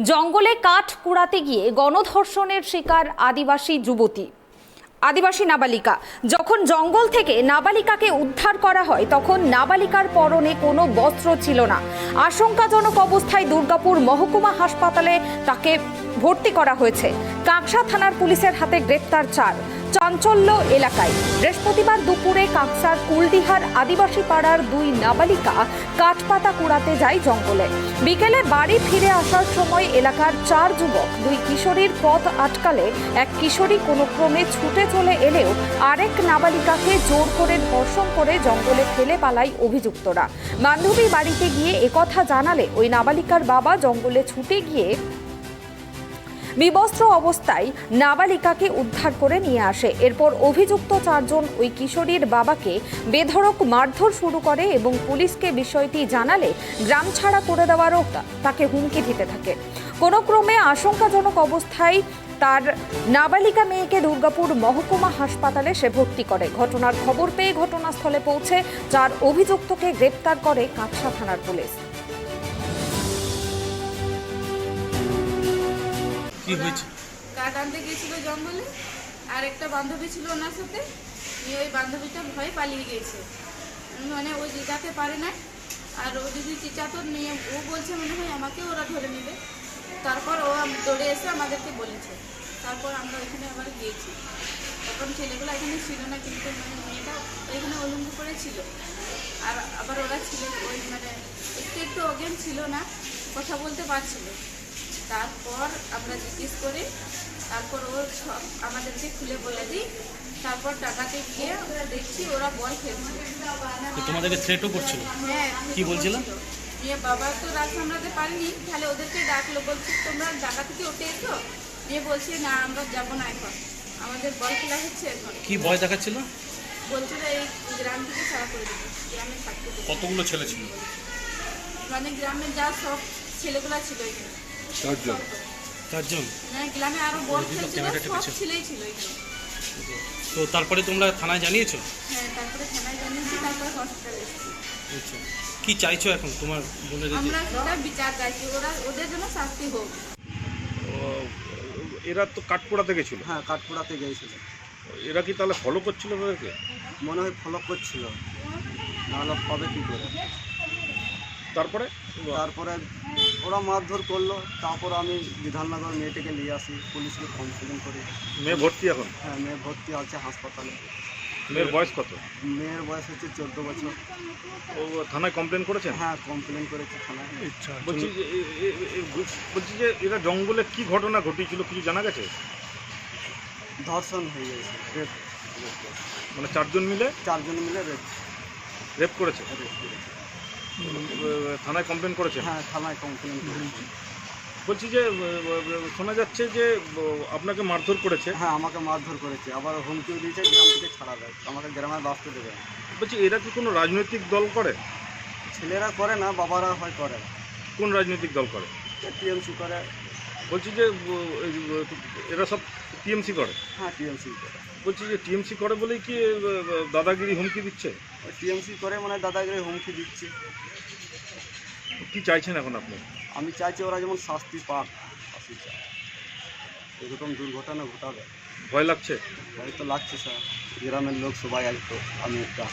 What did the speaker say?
জঙ্গলে কাঠ কুড়াতে গিয়ে গণধর্ষণের শিকার আদিবাসী নাবালিকা। যখন জঙ্গল থেকে নাবালিকাকে উদ্ধার করা হয় তখন নাবালিকার পরনে কোনো বস্ত্র ছিল না। আশঙ্কাজনক অবস্থায় দুর্গাপুর মহকুমা হাসপাতালে তাকে ভর্তি করা হয়েছে। কাঁকসা থানার পুলিশের হাতে গ্রেপ্তার 4। চাঞ্চল্য এলাকায় বৃহস্পতিবার দুপুরে কাঁকসার কুলডিহার আদিবাসী পাড়ার 2 নাবালিকা কাঠপাতা কুড়াতে যায় জঙ্গলে। বিকেলে বাড়ি ফিরে আসার সময় এলাকার 4 যুবক 2 কিশোরীর পথ আটকালে এক কিশোরী কোনো ক্রমে ছুটে চলে এলেও আরেক নাবালিকাকে জোর করে ধর্ষণ করে জঙ্গলে ফেলে পালায় অভিযুক্তরা। বান্ধবী বাড়িতে গিয়ে একথা জানালে ওই নাবালিকার বাবা জঙ্গলে ছুটে গিয়ে বিবস্ত্র অবস্থায় নাবালিকাকে উদ্ধার করে নিয়ে আসে। এরপর অভিযুক্ত 4 জন ওই কিশোরীর বাবাকে বেধড়ক মারধর শুরু করে এবং পুলিশকে বিষয়টি জানালে গ্রাম ছাড়া করে দেওয়ারও তাকে হুমকি দিতে থাকে। কোনো ক্রমে আশঙ্কাজনক অবস্থায় তার নাবালিকা মেয়েকে দুর্গাপুর মহকুমা হাসপাতালে সে ভর্তি করে। ঘটনার খবর পেয়ে ঘটনাস্থলে পৌঁছে 4 অভিযুক্তকে গ্রেপ্তার করে কাঁকসা থানার পুলিশ। কাঠ আনতে গিয়েছিল জঙ্গলে, আর একটা বান্ধবী ছিল ওনার সাথে। ওই বান্ধবীটা ভয়ে পালিয়ে গিয়েছে, মানে ও যেতে পারে না। আর ও যদি চিচাতর নিয়ে ও বলছে মনে হয় আমাকে ওরা ধরে নেবে। তারপর ও দৌড়ে এসে আমাদেরকে বলেছে। তারপর আমরা ওইখানে আবার গিয়েছি। তখন ছেলেগুলো এখানে ছিল না, কিন্তু মানে মেয়েটা এখানে উলঙ্গ করে ছিল। আর আবার ওরা ছিল ওই মানে একটু অজ্ঞান ছিল না, কথা বলতে পারছিল। তারপর আমরা জিজ্ঞেস করি, তারপর ওর সব আমাদেরকে খুলে বলে দিই। তারপর টাকাতে গিয়ে দেখছি ওরা বল খেলছে। তোমাদেরকে থ্রেটও করছিল? হ্যাঁ। কি বলছিল? মেয়ে বাবা তো রাত সামলাতে পারিনি, তাহলে ওদেরকে ডাকলো, বলছি তোমরা টাকা থেকে উঠে এসো। মেয়ে বলছে না আমরা যাবো না, এখন আমাদের বল খেলা হচ্ছে। এখন কি ভয় দেখাচ্ছিল? বলছিল এই গ্রাম থেকে ছাড়া করে দেবে, গ্রামে থাকতে দেবে। কতগুলো ছেলে ছিল? মানে গ্রামে যা সব ছেলেগুলা ছিল এখানে 4 জন। মানে গ্রামে আরো বল খেলছিল, সব ছেলেই ছিল এখানে। তো তারপরে তোমরা থানায় জানিয়েছো? হ্যাঁ, তারপরে থানায় জানিয়েছি, তারপরে হসপিটালে এসেছি। আচ্ছা, কি চাইছো এখন তোমার বোনের? আমরা এটা বিচার চাইছি, ওদের জন্য শাস্তি হোক। এরা তো কাঠপোড়াতে গেছিল। হ্যাঁ, কাঠপোড়াতে গিয়েছিল। এরা কি তাহলে ফলো করছিল ওদেরকে? মনে হয় ফলো করছিল, নাহলে হবে কী করে। তারপরে ওরা মারধর করলো। তারপর আমি বিধাননগর মেয়েটাকে নিয়ে আসি, পুলিশকে কমপ্লেন করি। মেয়ে ভর্তি এখন? হ্যাঁ, মেয়ে ভর্তি আছে হাসপাতালে। মেয়ের বয়স কত? মেয়ের বয়স হচ্ছে 14 বছর। ও থানায় কমপ্লেন করেছেন? হ্যাঁ, কমপ্লেন করেছে থানায়। বলছি যে এরা জঙ্গলে কি ঘটনা ঘটিয়েছিল কিছু জানা গেছে? ধর্ষণ হয়ে গেছে, রেপ। মানে 4 জন মিলে রেপ করেছে? থানায় কমপ্লেন করেছে? হ্যাঁ, থানায় কমপ্লেন করেছে। বলছি যে শোনা যাচ্ছে যে আপনাকে মারধর করেছে? হ্যাঁ, আমাকে মারধর করেছে, আবার হুমকিও দিয়েছে গ্রাম থেকে ছাড়া দেয়, আমাকে গ্রামে বাঁচতে দেবে না। বলছি এরা কি কোনো রাজনৈতিক দল করে? ছেলেরা করে না, বাবারা হয় করে। কোন রাজনৈতিক দল করে? টিএমসি করে। বলছি যে এরা সব টিএমসি করে? হ্যাঁ, টিএমসি করে। বলছি যে টিএমসি করে বলেই কি দাদাগিরি হুমকি দিচ্ছে? টিএমসি করে মানে দাদাগিরি হুমকি দিচ্ছে। কি চাইছেন এখন আপনি? আমি চাইছি ওরা যেমন শাস্তি পাক। এরকম দুর্ঘটনা ঘটাবে। ভয় লাগছে? ভয় তো লাগছে স্যার, গ্রামের লোক সবাই আসতো, আমি একটা